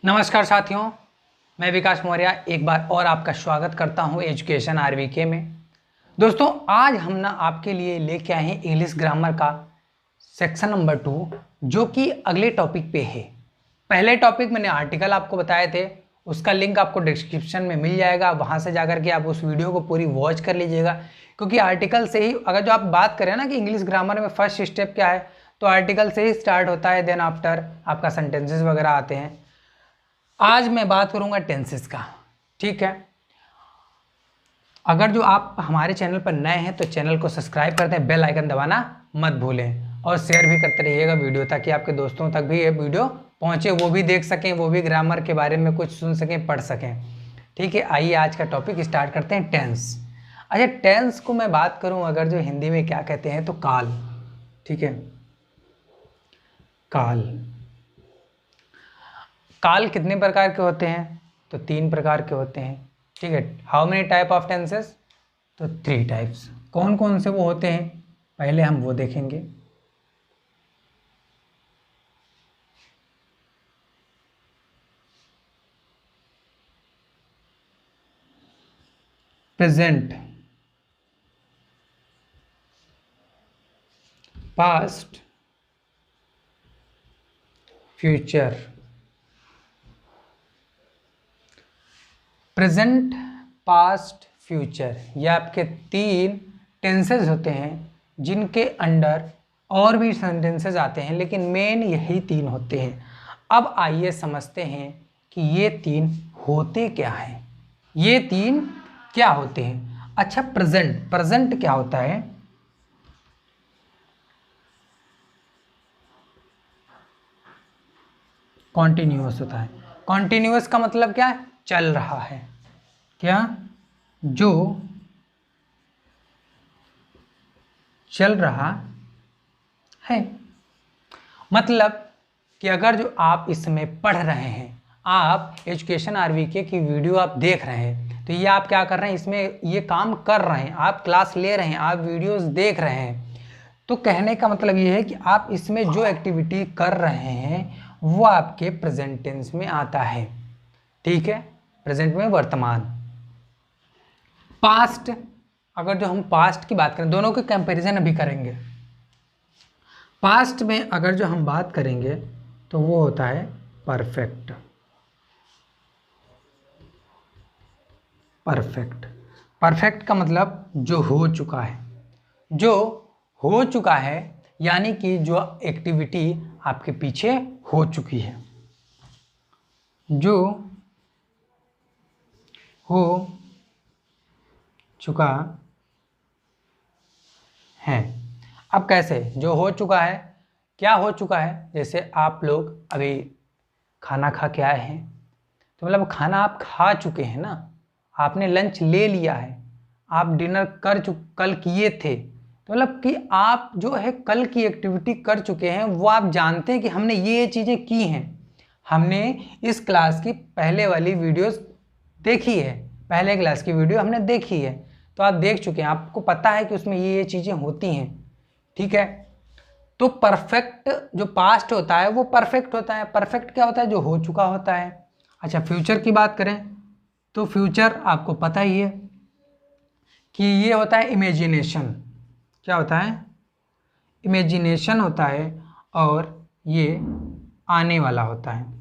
नमस्कार साथियों, मैं विकास मौर्य एक बार और आपका स्वागत करता हूं एजुकेशन आरवीके में। दोस्तों, आज हम आपके लिए लेके आए हैं इंग्लिश ग्रामर का सेक्शन नंबर 2, जो कि अगले टॉपिक पे है। पहले टॉपिक मैंने आर्टिकल आपको बताए थे, उसका लिंक आपको डिस्क्रिप्शन में मिल जाएगा। वहां से जाकर के आप उस वीडियो को पूरी वॉच कर लीजिएगा, क्योंकि आर्टिकल से ही अगर जो आप बात करें ना कि इंग्लिश ग्रामर में फर्स्ट स्टेप क्या है, तो आर्टिकल से ही स्टार्ट होता है, देन आफ्टर आपका सेंटेंसेस वगैरह आते हैं। आज मैं बात करूंगा टेंसेस का, ठीक है। अगर जो आप हमारे चैनल पर नए हैं तो चैनल को सब्सक्राइब करते हैं, बेल आइकन दबाना मत भूलें और शेयर भी करते रहिएगा वीडियो, ताकि आपके दोस्तों तक भी ये वीडियो पहुंचे, वो भी देख सकें, वो भी ग्रामर के बारे में कुछ सुन सकें, पढ़ सकें। ठीक है, आइए आज का टॉपिक स्टार्ट करते हैं, टेंस। अच्छा, टेंस को मैं बात करूं अगर जो हिंदी में क्या कहते हैं तो काल, ठीक है। काल कितने प्रकार के होते हैं? तो 3 प्रकार के होते हैं, ठीक है। How many type of tenses? तो 3 टाइप्स। कौन कौन से वो होते हैं, पहले हम वो देखेंगे। Present, past, future. Present, past, future, ये आपके 3 टेंसेस होते हैं, जिनके अंडर और भी सेंटेंसेस आते हैं, लेकिन मेन यही 3 होते हैं। अब आइए समझते हैं कि ये 3 होते क्या हैं। ये 3 क्या होते हैं? अच्छा, प्रेजेंट क्या होता है? कॉन्टिन्यूअस होता है। कॉन्टिन्यूअस का मतलब क्या है? चल रहा है। क्या? जो चल रहा है। मतलब कि अगर जो आप इसमें पढ़ रहे हैं, आप एजुकेशन आरवीके की वीडियो आप देख रहे हैं, तो ये आप क्या कर रहे हैं, इसमें ये काम कर रहे हैं, आप क्लास ले रहे हैं, आप वीडियोस देख रहे हैं, तो कहने का मतलब ये है कि आप इसमें जो एक्टिविटी कर रहे हैं वो आपके प्रेजेंट टेंस में आता है, ठीक है। प्रेजेंट में वर्तमान। पास्ट, अगर जो हम पास्ट की बात करें, दोनों के कंपैरिजन अभी करेंगे। पास्ट में अगर जो हम बात करेंगे तो वो होता है परफेक्ट। परफेक्ट का मतलब जो हो चुका है, जो हो चुका है, यानी कि जो एक्टिविटी आपके पीछे हो चुकी है, जो हो चुका है। अब कैसे जो हो चुका है? क्या हो चुका है? जैसे आप लोग अभी खाना खा के आए हैं, तो मतलब खाना आप खा चुके हैं ना, आपने लंच ले लिया है, आप डिनर कल किए थे, तो मतलब कि आप जो है कल की एक्टिविटी कर चुके हैं, वो आप जानते हैं कि हमने ये चीज़ें की हैं। हमने इस क्लास की पहले वाली वीडियोस देखी है, पहले क्लास की वीडियो हमने देखी है, तो आप देख चुके हैं, आपको पता है कि उसमें ये चीज़ें होती हैं, ठीक है। तो परफेक्ट जो पास्ट होता है वो परफेक्ट होता है। परफेक्ट क्या होता है? जो हो चुका होता है। अच्छा, फ्यूचर की बात करें तो फ्यूचर आपको पता ही है कि ये होता है इमेजिनेशन। क्या होता है? इमेजिनेशन होता है, और ये आने वाला होता है,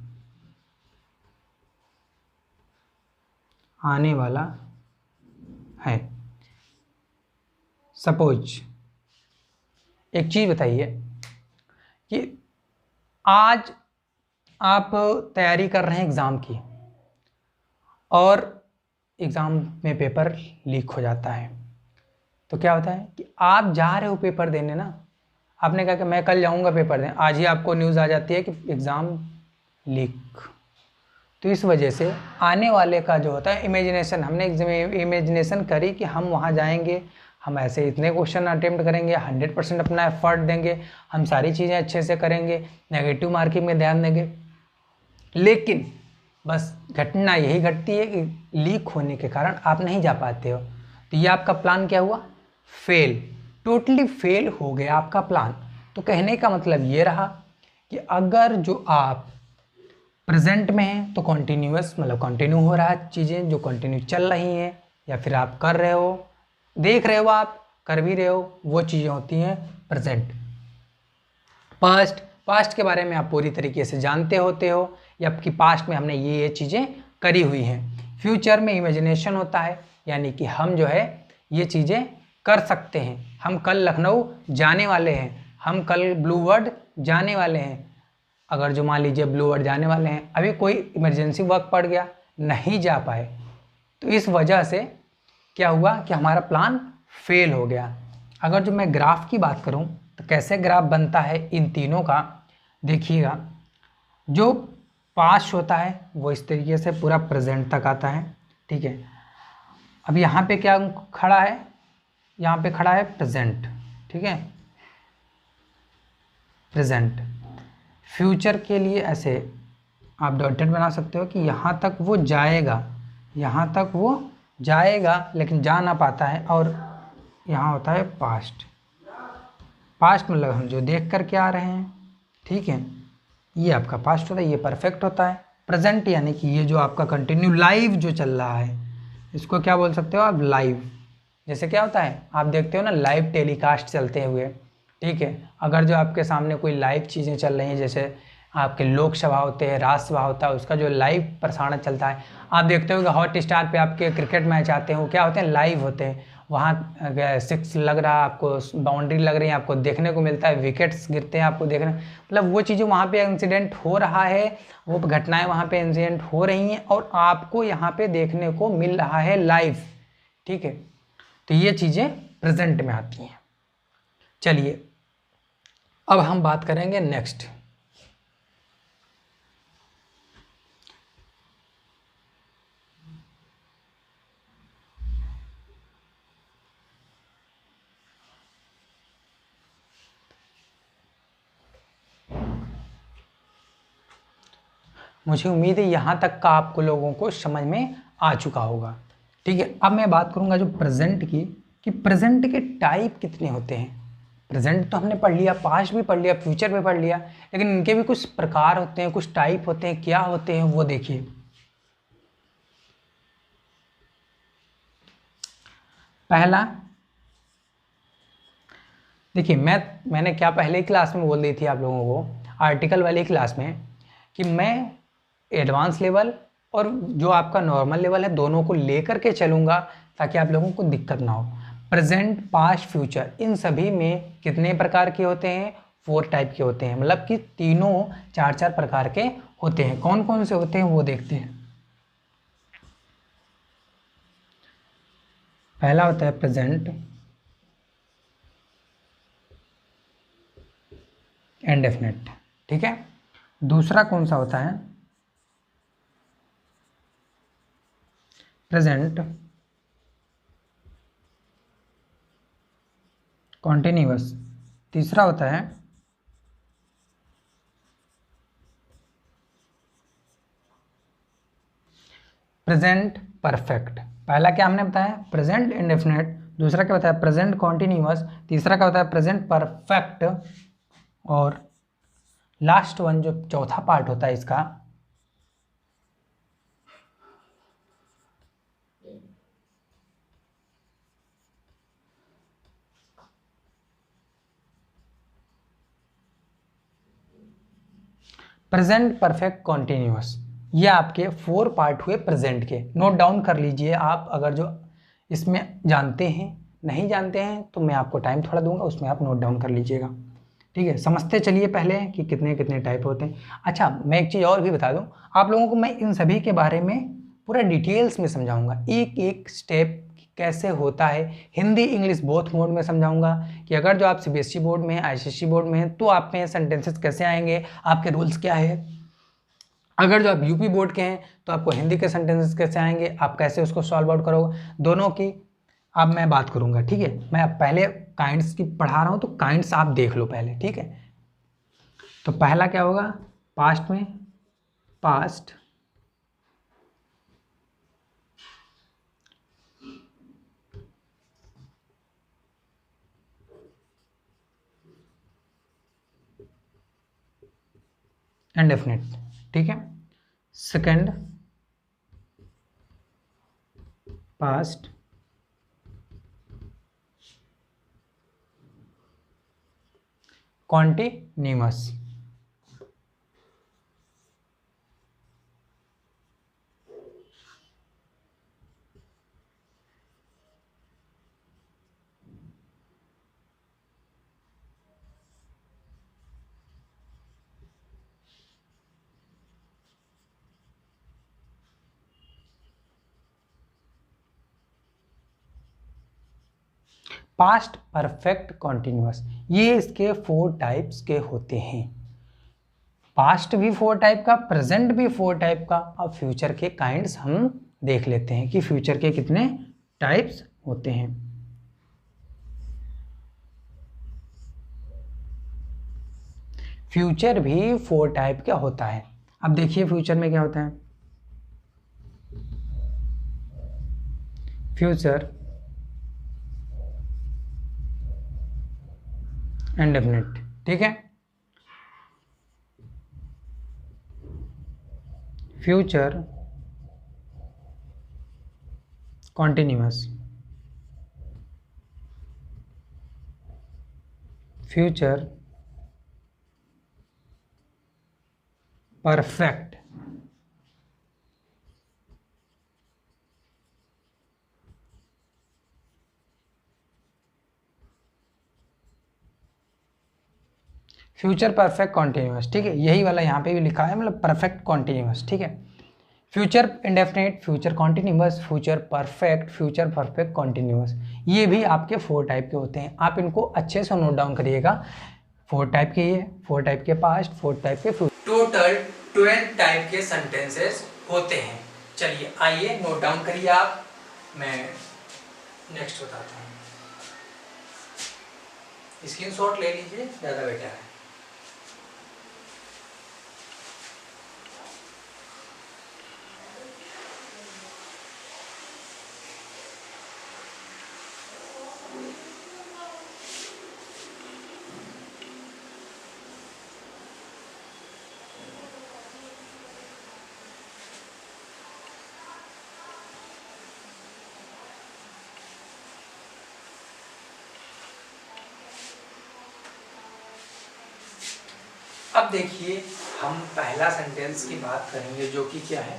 आने वाला है। सपोज एक चीज़ बताइए कि आज आप तैयारी कर रहे हैं एग्ज़ाम की, और एग्ज़ाम में पेपर लीक हो जाता है, तो क्या होता है कि आप जा रहे हो पेपर देने ना, आपने कहा कि मैं कल जाऊंगा पेपर देने, आज ही आपको न्यूज़ आ जाती है कि एग्ज़ाम लीक। तो इस वजह से आने वाले का जो होता है इमेजिनेशन, हमने इमेजिनेशन करी कि हम वहाँ जाएंगे, हम ऐसे इतने क्वेश्चन अटेम्प्ट करेंगे, 100% अपना एफर्ट देंगे, हम सारी चीज़ें अच्छे से करेंगे, नेगेटिव मार्किंग में ध्यान देंगे, लेकिन बस घटना यही घटती है कि लीक होने के कारण आप नहीं जा पाते हो। तो ये आपका प्लान क्या हुआ? फेल, टोटली फेल हो गया आपका प्लान। तो कहने का मतलब ये रहा कि अगर जो आप प्रेजेंट में है तो कॉन्टीन्यूअस मतलब कंटिन्यू हो रहा है, चीज़ें जो कंटिन्यू चल रही हैं या फिर आप कर रहे हो, देख रहे हो, आप कर भी रहे हो, वो चीज़ें होती हैं प्रेजेंट। पास्ट, पास्ट के बारे में आप पूरी तरीके से जानते होते हो या कि पास्ट में हमने ये चीज़ें करी हुई हैं। फ्यूचर में इमेजिनेशन होता है, यानी कि हम जो है ये चीज़ें कर सकते हैं। हम कल लखनऊ जाने वाले हैं, हम कल ब्लू वर्ल्ड जाने वाले हैं। अगर जो मान लीजिए ब्लू वर्ल्ड जाने वाले हैं, अभी कोई इमरजेंसी वर्क पड़ गया, नहीं जा पाए, तो इस वजह से क्या हुआ कि हमारा प्लान फेल हो गया। अगर जो मैं ग्राफ की बात करूं तो कैसे ग्राफ बनता है इन तीनों का, देखिएगा। जो पास्ट होता है वो इस तरीके से पूरा प्रेजेंट तक आता है, ठीक है। अब यहाँ पे क्या खड़ा है, यहाँ पे खड़ा है प्रेजेंट, ठीक है, प्रेजेंट। फ्यूचर के लिए ऐसे आप डॉटेड बना सकते हो कि यहाँ तक वो जाएगा, यहाँ तक वो जाएगा लेकिन जा ना पाता है, और यहाँ होता है पास्ट। पास्ट मतलब हम जो देख कर के आ रहे हैं, ठीक है, ये आपका पास्ट होता है, ये परफेक्ट होता है। प्रेजेंट यानी कि ये जो आपका कंटिन्यू लाइव जो चल रहा है, इसको क्या बोल सकते हो आप, लाइव। जैसे क्या होता है, आप देखते हो ना लाइव टेलीकास्ट चलते हुए, ठीक है। अगर जो आपके सामने कोई लाइव चीज़ें चल रही हैं, जैसे आपके लोकसभा होते हैं, राज्यसभा होता है, उसका जो लाइव प्रसारण चलता है, आप देखते हो कि हॉट स्टार पे आपके क्रिकेट मैच आते हैं, वो क्या होते हैं, लाइव होते हैं। वहाँ सिक्स लग रहा है, आपको बाउंड्री लग रही है, आपको देखने को मिलता है, विकेट्स गिरते हैं आपको देखने, मतलब वो चीज़ें वहाँ पे इंसिडेंट हो रहा है, वो घटनाएं वहाँ पे इंसिडेंट हो रही हैं और आपको यहाँ पे देखने को मिल रहा है लाइव, ठीक है। तो ये चीज़ें प्रेजेंट में आती हैं। चलिए अब हम बात करेंगे नेक्स्ट। मुझे उम्मीद है यहाँ तक का आपको लोगों को समझ में आ चुका होगा, ठीक है। अब मैं बात करूँगा जो प्रेजेंट की, कि प्रेजेंट के टाइप कितने होते हैं। प्रेजेंट तो हमने पढ़ लिया, पास्ट भी पढ़ लिया, फ्यूचर भी पढ़ लिया, लेकिन इनके भी कुछ प्रकार होते हैं, कुछ टाइप होते हैं, क्या होते हैं वो देखिए। पहला देखिए, मैंने क्या पहले क्लास में बोल दी थी आप लोगों को, आर्टिकल वाली क्लास में, कि मैं एडवांस लेवल और जो आपका नॉर्मल लेवल है दोनों को लेकर के चलूँगा ताकि आप लोगों को दिक्कत ना हो। प्रेजेंट, पास्ट, फ्यूचर, इन सभी में कितने प्रकार के होते हैं, 4 टाइप के होते हैं, मतलब कि तीनों 4-4 प्रकार के होते हैं। कौन कौन से होते हैं वो देखते हैं। पहला होता है प्रेजेंट इंडेफिनिट, ठीक है। दूसरा कौन सा होता है, प्रेजेंट कॉन्टिन्यूअस। तीसरा होता है प्रेजेंट परफेक्ट। पहला क्या हमने बताया, प्रेजेंट इंडेफिनिट, दूसरा क्या होता है प्रेजेंट कॉन्टिन्यूअस, तीसरा क्या होता है प्रेजेंट परफेक्ट, और लास्ट वन जो चौथा पार्ट होता है इसका, प्रेजेंट परफेक्ट कॉन्टिन्यूअस। ये आपके 4 पार्ट हुए प्रेजेंट के, नोट डाउन कर लीजिए आप। अगर जो इसमें जानते हैं, नहीं जानते हैं तो मैं आपको टाइम थोड़ा दूंगा, उसमें आप नोट डाउन कर लीजिएगा, ठीक है। समझते चलिए पहले कि कितने कितने टाइप होते हैं। अच्छा, मैं एक चीज़ और भी बता दूं आप लोगों को, मैं इन सभी के बारे में पूरा डिटेल्स में समझाऊंगा, एक एक स्टेप कैसे होता है। हिंदी इंग्लिश बोथ मोड में समझाऊंगा कि अगर जो आप सीबीएसई बोर्ड में हैं, आईसीएसई बोर्ड में हैं, तो आप में सेंटेंसेस कैसे आएंगे, आपके रूल्स क्या है। अगर जो आप यूपी बोर्ड के हैं तो आपको हिंदी के सेंटेंसेस कैसे आएंगे, आप कैसे उसको सॉल्व आउट करोगे, दोनों की अब मैं बात करूंगा, ठीक है। मैं पहले काइंड्स की पढ़ा रहा हूं तो काइंड्स आप देख लो पहले, ठीक है। तो पहला क्या होगा, पास्ट में, पास्ट इंडेफिनिट, ठीक है। Second past continuous. Past perfect continuous, ये इसके 4 टाइप्स के होते हैं। पास्ट भी 4 टाइप का, प्रेजेंट भी 4 टाइप का। अब फ्यूचर के काइंड्स हम देख लेते हैं कि फ्यूचर के कितने टाइप्स होते हैं। फ्यूचर भी 4 टाइप का होता है। अब देखिए फ्यूचर में क्या होता है। फ्यूचर इंडेफिनिट, ठीक है। Future continuous, future perfect, future perfect continuous, ठीक है। यही वाला यहाँ पे भी लिखा है, मतलब परफेक्ट कॉन्टिन्यूअस, ठीक है। Future indefinite, future continuous, future perfect continuous, ये भी आपके 4 टाइप के होते हैं। आप इनको अच्छे से नोट डाउन करिएगा। 4 टाइप के ये, 4 टाइप के पास्ट, 4 टाइप के फ्यूचर, टोटल 12 टाइप के सेंटेंसेस होते हैं। चलिए आइए नोट डाउन करिए आप, मैं नेक्स्ट बताता हूँ। स्क्रीनशॉट ले लीजिए, ज़्यादा बेटर है। अब देखिए हम पहला सेंटेंस की बात करेंगे, जो कि क्या है।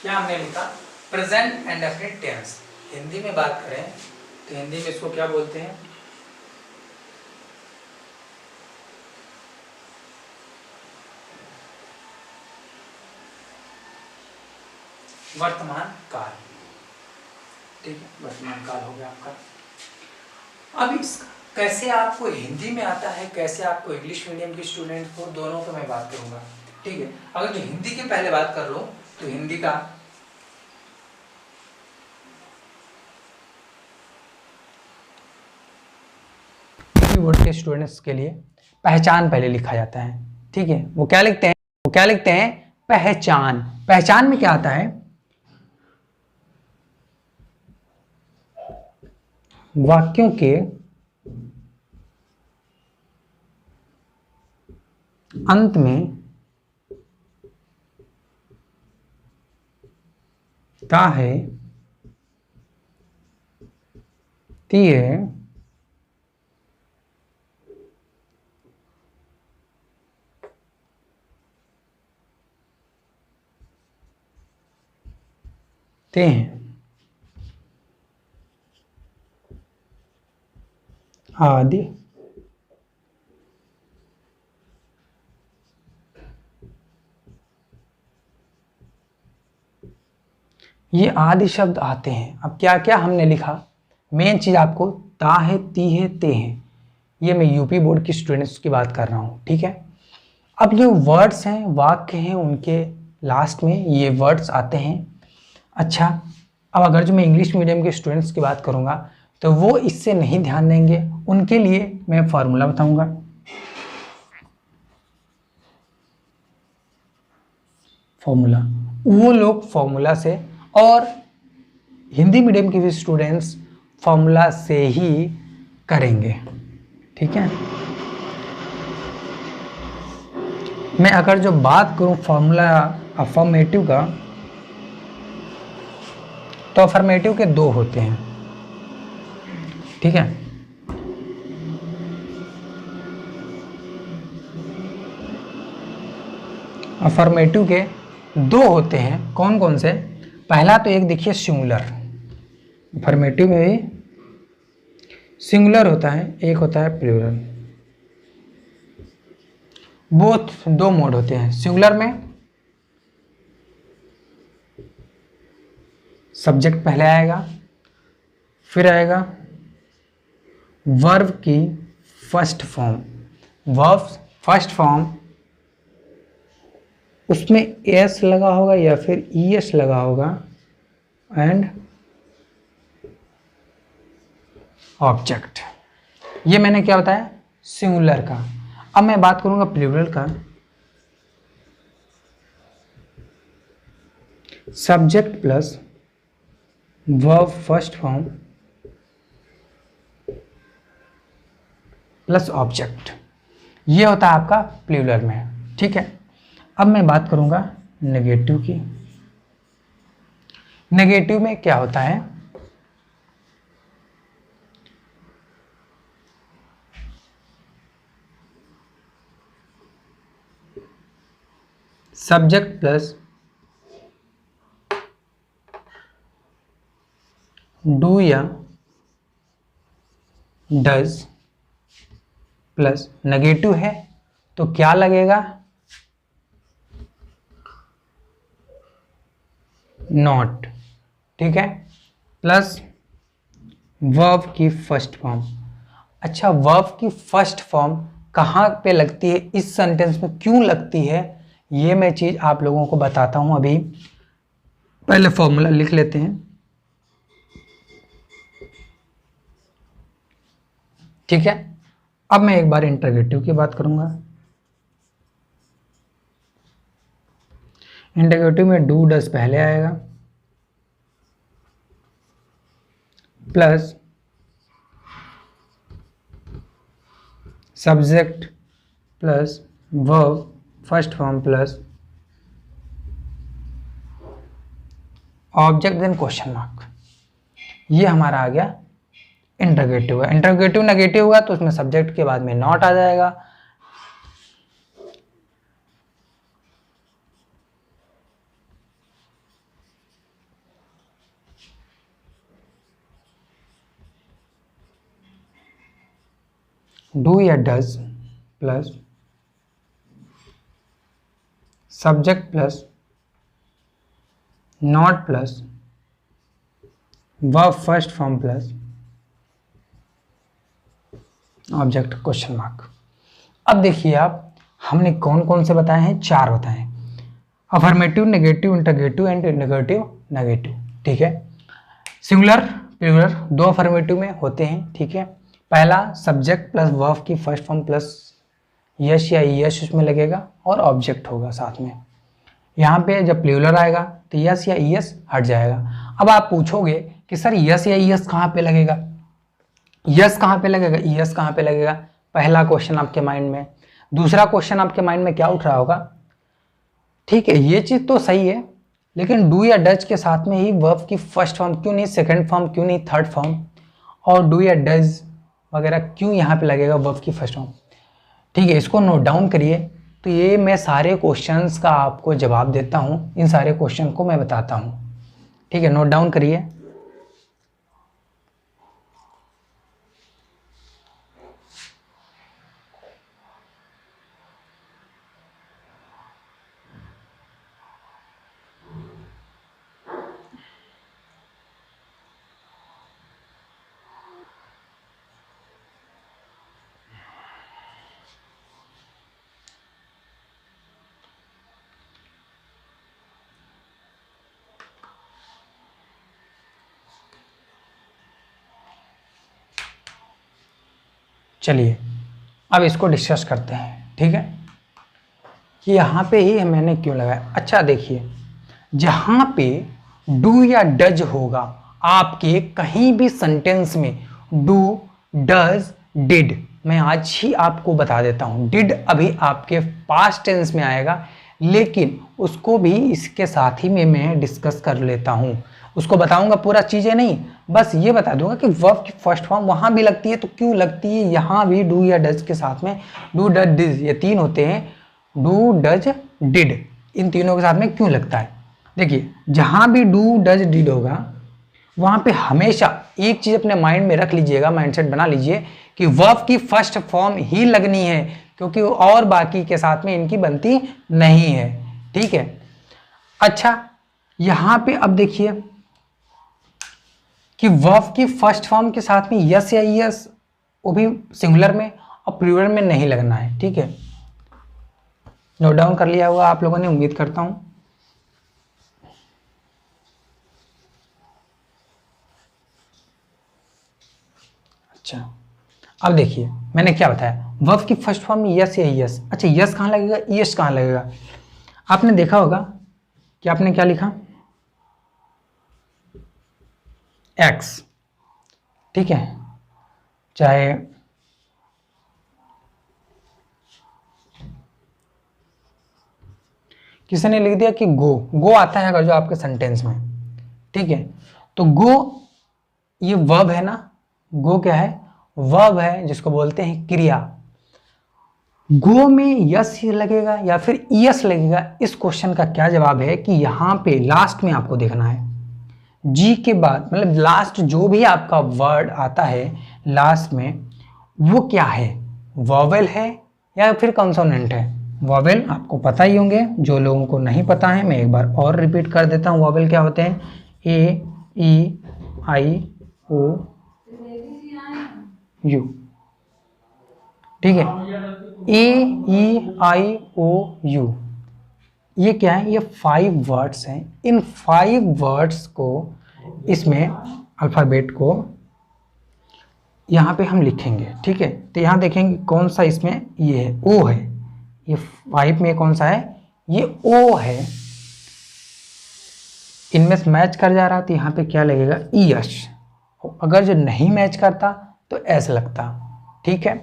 क्या हमने लिखा, प्रेजेंट इंडेफिनिट टेंस। हिंदी में बात करें तो हिंदी में इसको क्या बोलते हैं, वर्तमान काल, ठीक है। वर्तमान काल हो गया आपका। अब इस कैसे आपको हिंदी में आता है, कैसे आपको इंग्लिश मीडियम के स्टूडेंट को, दोनों को मैं बात करूंगा, ठीक है। अगर जो हिंदी की पहले बात कर रहा हूं तो हिंदी का बोर्ड के स्टूडेंट्स के लिए पहचान पहले लिखा जाता है, ठीक है। वो क्या लिखते हैं, पहचान। पहचान में क्या आता है, वाक्यों के अंत में ताहे तिये ते हैं आदि ये आदि शब्द आते हैं। अब क्या क्या हमने लिखा, मेन चीज आपको ता है, ती है, ते हैं। ये मैं यूपी बोर्ड की स्टूडेंट्स की बात कर रहा हूँ, ठीक है। अब जो वर्ड्स हैं, वाक्य हैं, उनके लास्ट में ये वर्ड्स आते हैं। अच्छा, अब अगर जो मैं इंग्लिश मीडियम के स्टूडेंट्स की बात करूँगा तो वो इससे नहीं ध्यान देंगे, उनके लिए मैं फार्मूला बताऊँगा। फॉर्मूला, वो लोग फॉर्मूला से, और हिंदी मीडियम के भी स्टूडेंट्स फॉर्मूला से ही करेंगे। ठीक है, मैं अगर जो बात करूं फॉर्मूला अफर्मेटिव का, तो अफर्मेटिव के दो होते हैं। ठीक है, अफर्मेटिव के दो होते हैं। कौन कौन से? पहला तो एक देखिए सिंगुलर, अफर्मेटिव में भी सिंगुलर होता है, एक होता है प्लूरल। बोथ दो मोड होते हैं। सिंगुलर में सब्जेक्ट पहले आएगा, फिर आएगा वर्ब की first form, verb first form, उसमें एस लगा होगा या फिर ईएस लगा होगा, एंड ऑब्जेक्ट। ये मैंने क्या बताया? सिंगुलर का। अब मैं बात करूंगा प्लूरल का। Subject plus verb first form plus object, ये होता है आपका प्लूरल में। ठीक है, अब मैं बात करूंगा नेगेटिव की। नेगेटिव में क्या होता है? सब्जेक्ट प्लस डू या डज प्लस नेगेटिव है तो क्या लगेगा? नॉट। ठीक है, प्लस वर्ब की फर्स्ट फॉर्म। अच्छा, वर्ब की फर्स्ट फॉर्म कहाँ पे लगती है, इस सेंटेंस में क्यों लगती है, ये मैं चीज़ आप लोगों को बताता हूँ। अभी पहले फॉर्मूला लिख लेते हैं। ठीक है, अब मैं एक बार इंटरगेटिव की बात करूंगा। इंटरगेटिव में डू डज पहले आएगा, plus subject plus verb first form plus object then question mark. ये हमारा आ गया इंटरगेटिव है। इंटरगेटिव नेगेटिव होगा तो उसमें सब्जेक्ट के बाद में नॉट आ जाएगा। डू या does plus subject plus not plus verb first form plus object question mark. अब देखिए आप, हमने कौन कौन से बताए हैं? चार बताए हैं, affirmative, negative, interrogative and negative negative. ठीक है, सिंगुलर प्लूरल दो अफर्मेटिव में होते हैं। ठीक है, पहला सब्जेक्ट प्लस वर्ब की फर्स्ट फॉर्म प्लस यश या यश उसमें लगेगा और ऑब्जेक्ट होगा साथ में। यहाँ पे जब प्लूरल आएगा तो यस या ईएस हट जाएगा। अब आप पूछोगे कि सर यस या ईएस कहाँ पे लगेगा, यस कहाँ पे लगेगा, ईएस कहाँ पे लगेगा? पहला क्वेश्चन आपके माइंड में। दूसरा क्वेश्चन आपके माइंड में क्या उठ रहा होगा? ठीक है, ये चीज़ तो सही है, लेकिन डू या डज के साथ में ही वर्ब की फर्स्ट फॉर्म क्यों नहीं, सेकंड फॉर्म क्यों नहीं, थर्ड फॉर्म, और डू या डज वगैरह क्यों यहाँ पे लगेगा वर्ब की फर्स्ट फॉर्म? ठीक है, इसको नोट डाउन करिए। तो ये मैं सारे क्वेश्चंस का आपको जवाब देता हूँ, इन सारे क्वेश्चन को मैं बताता हूँ। ठीक है, नोट डाउन करिए। चलिए अब इसको डिस्कस करते हैं। ठीक है, कि यहाँ पे ही मैंने क्यों लगाया। अच्छा देखिए, जहाँ पे डू या डज होगा आपके कहीं भी सेंटेंस में, डू, डज, डिड, मैं आज ही आपको बता देता हूँ, डिड अभी आपके पास्ट टेंस में आएगा, लेकिन उसको भी इसके साथ ही में मैं डिस्कस कर लेता हूँ, उसको बताऊंगा, पूरा चीज़ें नहीं, बस ये बता दूंगा कि वर्ब की फर्स्ट फॉर्म वहाँ भी लगती है तो क्यों लगती है यहाँ भी डू या डज के साथ में, डू, डज, डिड, ये तीन होते हैं, डू, डज, डिड, इन तीनों के साथ में क्यों लगता है। देखिए, जहाँ भी डू, डज, डिड होगा वहाँ पे हमेशा एक चीज़ अपने माइंड में रख लीजिएगा, माइंडसेट बना लीजिए कि वर्ब की फर्स्ट फॉर्म ही लगनी है, क्योंकि और बाकी के साथ में इनकी बनती नहीं है। ठीक है। अच्छा, यहाँ पे अब देखिए कि वर्ब की फर्स्ट फॉर्म के साथ में यस या यस, वो भी सिंगुलर में और प्लूरल में नहीं लगना है। ठीक है, नोट डाउन कर लिया होगा आप लोगों ने, उम्मीद करता हूँ। अच्छा, अब देखिए मैंने क्या बताया, वर्ब की फर्स्ट फॉर्म में यस या यस। अच्छा, यस कहाँ लगेगा, यस कहाँ लगेगा, आपने देखा होगा कि आपने क्या लिखा, एक्स। ठीक है, चाहे किसी ने लिख दिया कि गो, गो आता है अगर जो आपके सेंटेंस में। ठीक है, तो गो ये वर्ब है ना, गो क्या है, वर्ब है जिसको बोलते हैं क्रिया। गो में यस लगेगा या फिर यस लगेगा, इस क्वेश्चन का क्या जवाब है कि यहाँ पे लास्ट में आपको देखना है, जी के बाद मतलब लास्ट जो भी आपका वर्ड आता है लास्ट में, वो क्या है, वॉवेल है या फिर कंसोनेंट है। वॉवेल आपको पता ही होंगे, जो लोगों को नहीं पता है मैं एक बार और रिपीट कर देता हूँ, वॉवेल क्या होते हैं, ए, ई, आई, ओ, यू। ठीक है, ए, ई, आई, ओ, यू, ये क्या है, ये 5 वर्ड्स हैं। इन 5 वर्ड्स को इसमें अल्फ़ाबेट को यहाँ पे हम लिखेंगे। ठीक है, तो यहाँ देखेंगे कौन सा इसमें ये है, ओ है, ये 5 में कौन सा है, ये ओ है। इनमें से मैच कर जा रहा तो यहाँ पे क्या लगेगा, यश, अगर जो नहीं मैच करता तो एस लगता। ठीक है,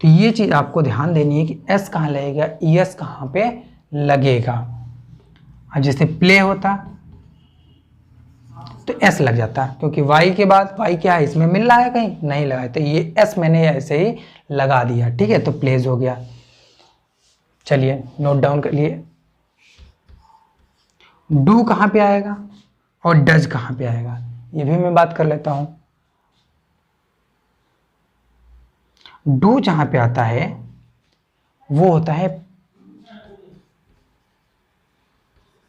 तो ये चीज़ आपको ध्यान देनी है कि एस कहाँ लगेगा, यस कहाँ पे लगेगा। अब जैसे प्ले होता तो एस लग जाता, क्योंकि वाई के बाद वाई क्या है, इसमें मिल रहा है, कहीं नहीं लगा है, तो ये एस मैंने ऐसे ही लगा दिया। ठीक है, तो प्लेज हो गया। चलिए नोट डाउन कर लिए, डू कहाँ पे आएगा और डज कहाँ पे आएगा, ये भी मैं बात कर लेता हूं। डू जहां पे आता है वो होता है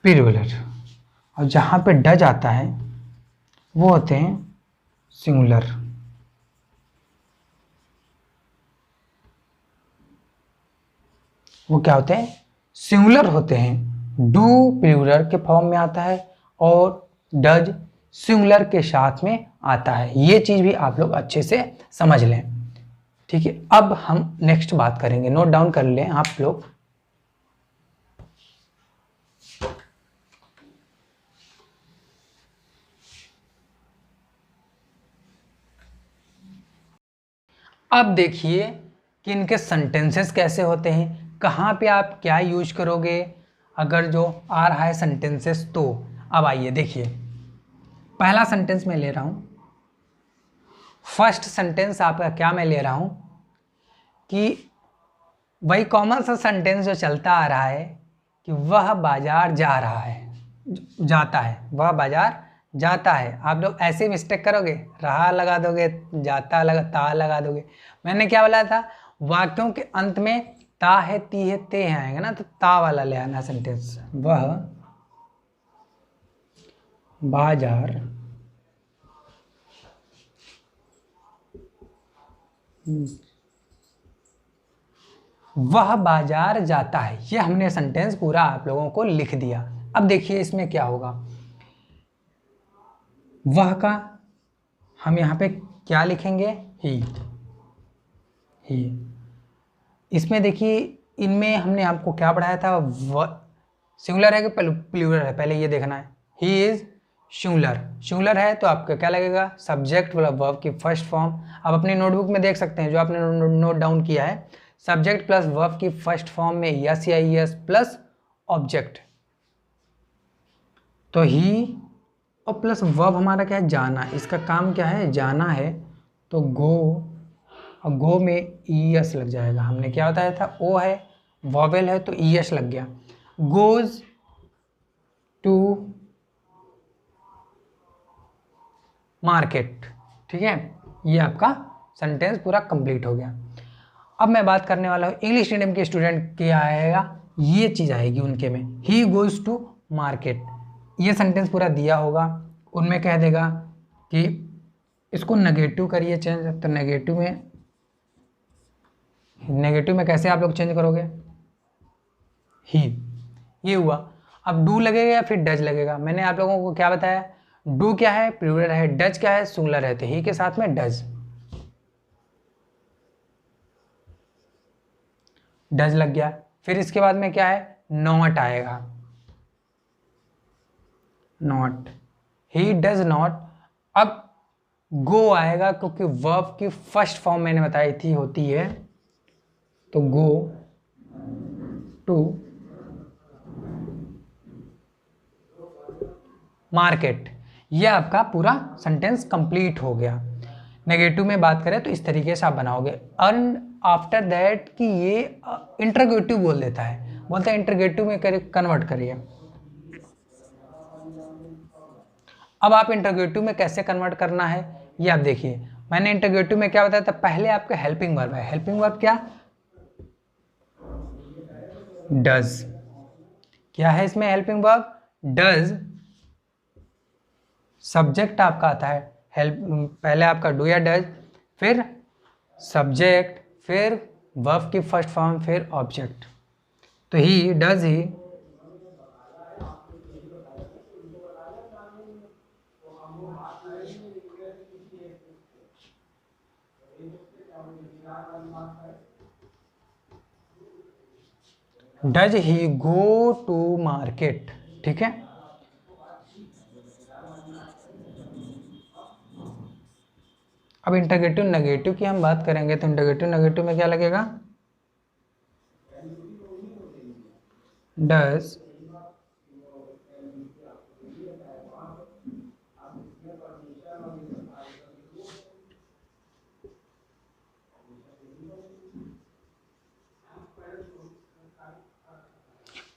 प्लूरल, और जहां पे डज आता है वो होते हैं सिंगुलर। वो क्या होते हैं, सिंगुलर होते हैं। डू प्लूरल के फॉर्म में आता है और डज सिंगुलर के साथ में आता है, ये चीज़ भी आप लोग अच्छे से समझ लें। ठीक है, अब हम नेक्स्ट बात करेंगे, नोट डाउन कर लें आप लोग। अब देखिए कि इनके सेंटेंसेस कैसे होते हैं, कहाँ पे आप क्या यूज करोगे अगर जो आ रहा है सेंटेंसेस तो। अब आइए देखिए, पहला सेंटेंस मैं ले रहा हूँ, फर्स्ट सेंटेंस आपका क्या मैं ले रहा हूँ कि वही कॉमन सा सेंटेंस जो चलता आ रहा है कि वह बाजार जा रहा है, जाता है, वह बाजार जाता है। आप लोग ऐसे मिस्टेक करोगे, रहा लगा दोगे, जाता लगा, ता लगा दोगे। मैंने क्या बोला था, वाक्यों के अंत में ता है, ती है, ते है आएगा ना, तो ता वाला ले आना सेंटेंस, वह बाजार वह बाजार जाता है, ये हमने सेंटेंस पूरा आप लोगों को लिख दिया। अब देखिए इसमें क्या होगा, वह का हम यहाँ पे क्या लिखेंगे, ही। इसमें देखिए इनमें हमने आपको क्या पढ़ाया था, सिंगुलर है कि प्लूरल है, पहले ये देखना है। ही इज सिंगुलर, सिंगुलर है तो आपका क्या लगेगा, सब्जेक्ट मतलब वर्ब की फर्स्ट फॉर्म। आप अपनी नोटबुक में देख सकते हैं जो आपने नोट डाउन किया है, सब्जेक्ट प्लस वर्ब की फर्स्ट फॉर्म में यस या यस प्लस ऑब्जेक्ट। तो ही और प्लस वर्ब हमारा क्या है, जाना, इसका काम क्या है, जाना है, तो गो, और गो में ई एस लग जाएगा। हमने क्या बताया था, ओ है, वॉवेल है तो ई एस लग गया। गोज टू मार्केट, ठीक है, ये आपका सेंटेंस पूरा कंप्लीट हो गया। अब मैं बात करने वाला हूँ इंग्लिश मीडियम के स्टूडेंट क्या आएगा, ये चीज़ आएगी उनके में, ही गोज टू मार्केट। ये सेंटेंस पूरा दिया होगा, उनमें कह देगा कि इसको नेगेटिव करिए चेंज, तो नेगेटिव में कैसे आप लोग चेंज करोगे, ही, ये हुआ। अब डू लगेगा या फिर डज लगेगा, मैंने आप लोगों को क्या बताया, डू क्या है, प्लूरल है, डज क्या है, सिंगुलर है, तो ही के साथ में डज, डज लग गया। फिर इसके बाद में क्या है, नॉट आएगा, नॉट, ही डज नॉट। अब गो आएगा क्योंकि वर्ब की फर्स्ट फॉर्म मैंने बताई थी होती है, तो गो टू मार्केट, ये आपका पूरा सेंटेंस कंप्लीट हो गया। नेगेटिव में बात करें तो इस तरीके से आप बनाओगे। एंड आफ्टर दैट कि ये इंटरगेटिव बोल देता है, बोलता है इंटरगेटिव में कन्वर्ट करिए। अब आप इंटरगेटिव में कैसे कन्वर्ट करना है ये आप देखिए। मैंने इंटरगेटिव में क्या बताया था, पहले आपका हेल्पिंग वर्ब है, हेल्पिंग वर्ब क्या, डज, क्या है इसमें हेल्पिंग वर्ब, डज। सब्जेक्ट आपका आता है हेल्प, पहले आपका डू या डज, फिर सब्जेक्ट, फिर वर्ब की फर्स्ट फॉर्म, फिर ऑब्जेक्ट। तो he does, he does he go to market, ठीक है। अब इंटरगेटिव नेगेटिव की हम बात करेंगे तो इंटरगेटिव नेगेटिव में क्या लगेगा, does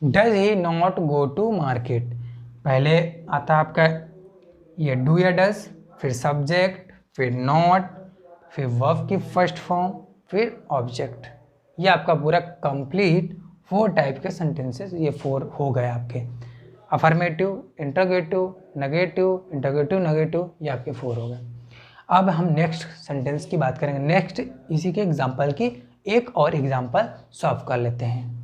does he not go to market. पहले आता है आपका ये डू या डज, फिर सब्जेक्ट, फिर नॉट, फिर वर्ब की फर्स्ट फॉर्म, फिर ऑब्जेक्ट। ये आपका पूरा कंप्लीट 4 टाइप के सेंटेंसेस, ये 4 हो गए आपके, affirmative, interrogative, negative, interrogative negative, ये आपके 4 हो गए। अब हम नेक्स्ट सेंटेंस की बात करेंगे। नेक्स्ट इसी के एग्जाम्पल की एक और एग्जाम्पल सॉल्व कर लेते हैं।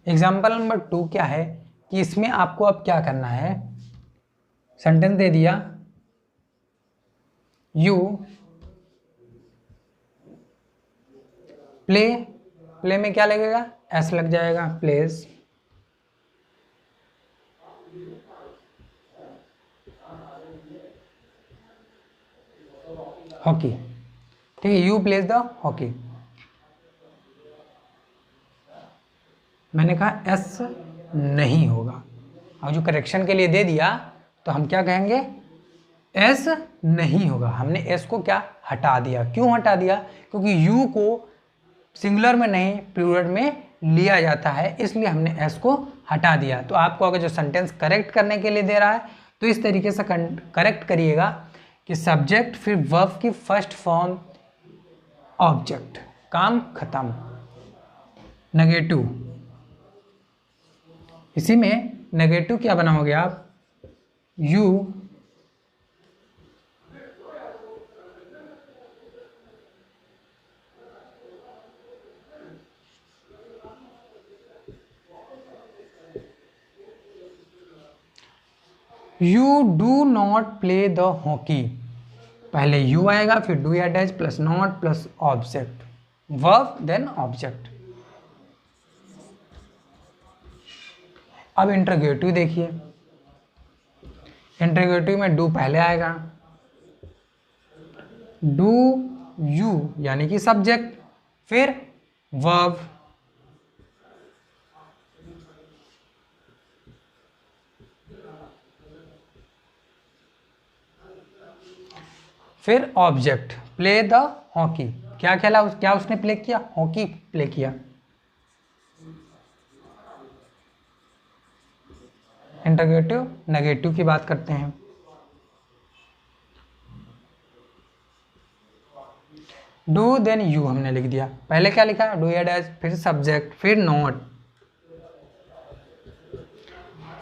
एग्जाम्पल नंबर 2 क्या है कि इसमें आपको अब क्या करना है, सेंटेंस दे दिया, यू प्ले, प्ले में क्या लगेगा, एस लग जाएगा, प्लेस, हॉकी, ठीक है, यू प्लेस द हॉकी। मैंने कहा एस नहीं होगा, और जो करेक्शन के लिए दे दिया तो हम क्या कहेंगे, एस नहीं होगा। हमने एस को क्या हटा दिया, क्यों हटा दिया, क्योंकि यू को सिंगुलर में नहीं प्लूरल में लिया जाता है, इसलिए हमने एस को हटा दिया। तो आपको अगर जो सेंटेंस करेक्ट करने के लिए दे रहा है तो इस तरीके से करेक्ट करिएगा कि सब्जेक्ट फिर वर्ब की फर्स्ट फॉर्म ऑब्जेक्ट, काम खत्म। नेगेटिव, इसी में नेगेटिव क्या बनाओगे आप, u you do not play the hockey, पहले यू आएगा फिर डू या dash plus not plus object, verb then object. अब इंटरोगेटिव देखिए, इंटरोगेटिव में डू पहले आएगा, डू यू यानी कि सब्जेक्ट, फिर वर्ब, फिर ऑब्जेक्ट, प्ले द हॉकी, क्या खेला क्या उसने प्ले किया, हॉकी प्ले किया। इंटरोगेटिव नेगेटिव की बात करते हैं, डू देन यू हमने लिख दिया, पहले क्या लिखा, डू या डैश फिर सब्जेक्ट फिर नॉट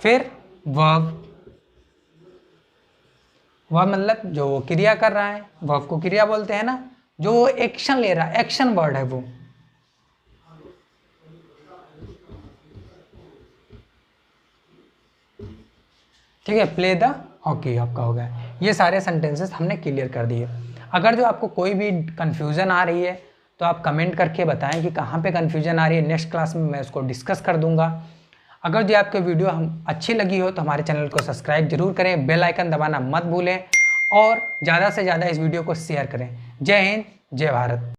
फिर वर्ब, वह मतलब जो वो क्रिया कर रहा है, वर्ब को क्रिया बोलते हैं ना, जो वो एक्शन ले रहा है, एक्शन वर्ड है वो। ठीक है, प्ले द हॉकी आपका हो गया। ये सारे सेंटेंसेस हमने क्लियर कर दिए। अगर जो आपको कोई भी कंफ्यूजन आ रही है तो आप कमेंट करके बताएं कि कहाँ पे कंफ्यूजन आ रही है, नेक्स्ट क्लास में मैं उसको डिस्कस कर दूंगा। अगर जो आपको वीडियो हम अच्छी लगी हो तो हमारे चैनल को सब्सक्राइब जरूर करें, बेल आइकन दबाना मत भूलें और ज़्यादा से ज़्यादा इस वीडियो को शेयर करें। जय हिंद, जय भारत।